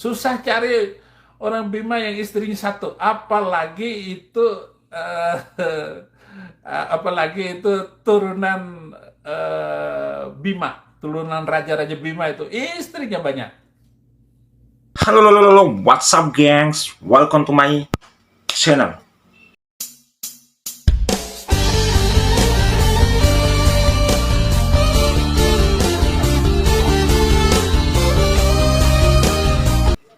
Susah cari orang Bima yang istrinya satu, apalagi itu eh, apalagi itu turunan Bima, turunan raja-raja Bima itu istrinya banyak. Halo, halo, halo, halo. What's up, gengs? Welcome to my channel.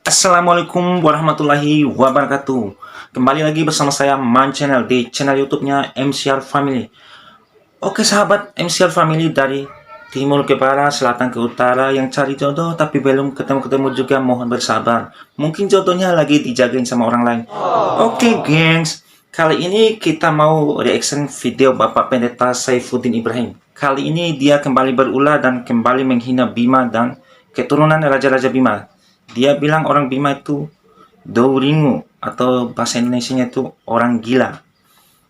Assalamualaikum warahmatullahi wabarakatuh. Kembali lagi bersama saya Man Channel di channel YouTube-nya MCR Family. Oke sahabat MCR Family, dari timur ke barat, selatan ke utara, yang cari jodoh tapi belum ketemu-ketemu juga mohon bersabar. Mungkin jodohnya lagi dijagain sama orang lain. Oke gengs, kali ini kita mau reaction video Bapak Pendeta Saifuddin Ibrahim. Kali ini dia kembali berulah dan kembali menghina Bima dan keturunan Raja-Raja Bima. Dia bilang orang Bima itu Douringu, atau bahasa Indonesianya itu orang gila.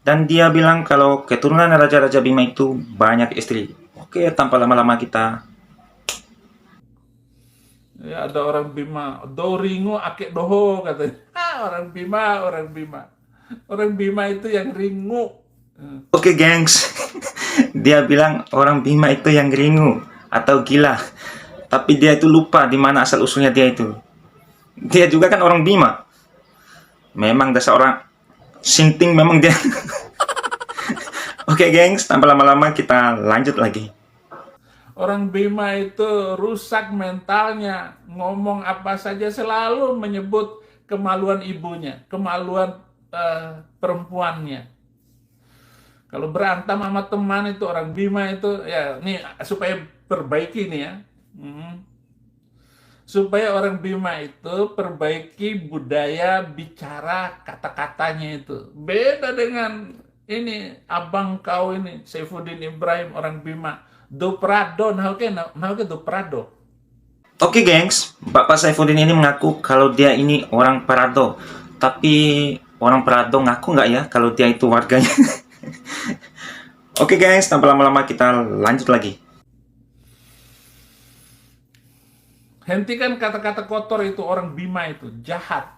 Dan dia bilang kalau keturunan Raja-Raja Bima itu banyak istri. Oke, tanpa lama-lama kita. Ya, ada orang Bima, Douringu akek doho katanya. Orang Bima, orang Bima. Orang Bima itu yang ringu. Oke gengs, dia bilang orang Bima itu yang ringu atau gila. Tapi dia itu lupa di mana asal usulnya dia itu. Dia juga kan orang Bima. Memang dasar orang sinting memang dia. Oke gengs, tanpa lama-lama kita lanjut lagi. Orang Bima itu rusak mentalnya, ngomong apa saja selalu menyebut kemaluan ibunya, kemaluan perempuannya. Kalau berantem sama teman itu orang Bima itu, ya nih supaya perbaiki nih ya. Supaya orang Bima itu perbaiki budaya bicara kata-katanya itu. Beda dengan ini abang kau ini Saifuddin Ibrahim orang Bima. Do Prado, nah oke do Prado. Oke gengs, Bapak Saifuddin ini mengaku kalau dia ini orang Parado. Tapi orang Parado ngaku nggak ya kalau dia itu warganya? Oke gengs, tanpa lama-lama kita lanjut lagi. Hentikan kata-kata kotor itu, orang Bima itu jahat.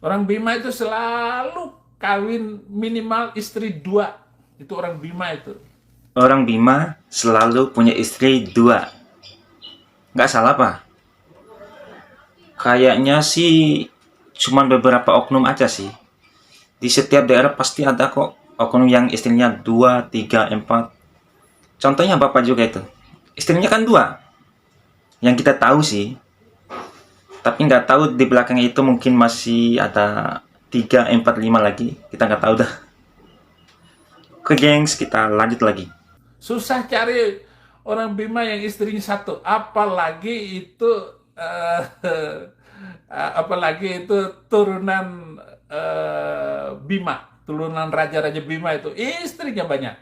Orang Bima itu selalu kawin minimal istri 2. Itu orang Bima itu. Orang Bima selalu punya istri 2. Nggak salah pak? Kayaknya sih cuman beberapa oknum aja sih. Di setiap daerah pasti ada kok oknum yang istrinya 2, 3, 4. Contohnya bapak juga itu. Istrinya kan 2. Yang kita tahu sih. Tapi nggak tahu di belakangnya itu mungkin masih ada 3, 4, 5 lagi. Kita nggak tahu dah. Oke gengs, kita lanjut lagi. Susah cari orang Bima yang istrinya satu, apalagi itu turunan Bima, turunan raja-raja Bima itu istrinya banyak.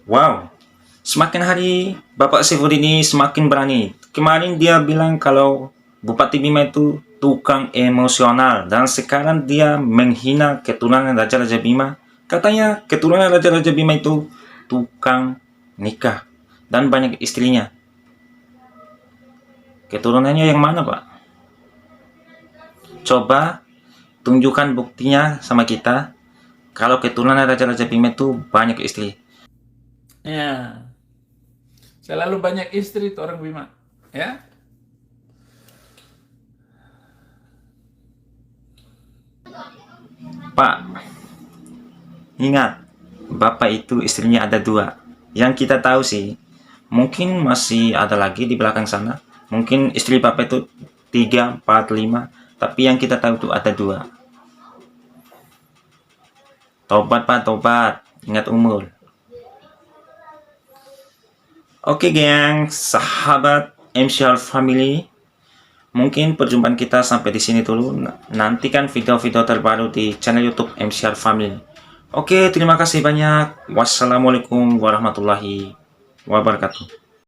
Wow, semakin hari Bapak Saifuddin ini semakin berani. Kemarin dia bilang kalau Bupati Bima itu tukang emosional, dan sekarang dia menghina keturunan Raja-Raja Bima. Katanya keturunan Raja-Raja Bima itu tukang nikah dan banyak istrinya. Keturunannya yang mana pak? Coba tunjukkan buktinya sama kita kalau keturunan Raja-Raja Bima itu banyak istri. Ya, selalu banyak istri itu orang Bima, ya. Pak, ingat, bapak itu istrinya ada 2. Yang kita tahu sih, mungkin masih ada lagi di belakang sana. Mungkin istri bapak itu 3, 4, 5. Tapi yang kita tahu itu ada 2. Tobat pak, tobat. Ingat umur. Oke geng, sahabat MCR Family, mungkin perjumpaan kita sampai di sini dulu. Nantikan video-video terbaru di channel YouTube MCR Family. Oke, terima kasih banyak. Wassalamualaikum warahmatullahi wabarakatuh.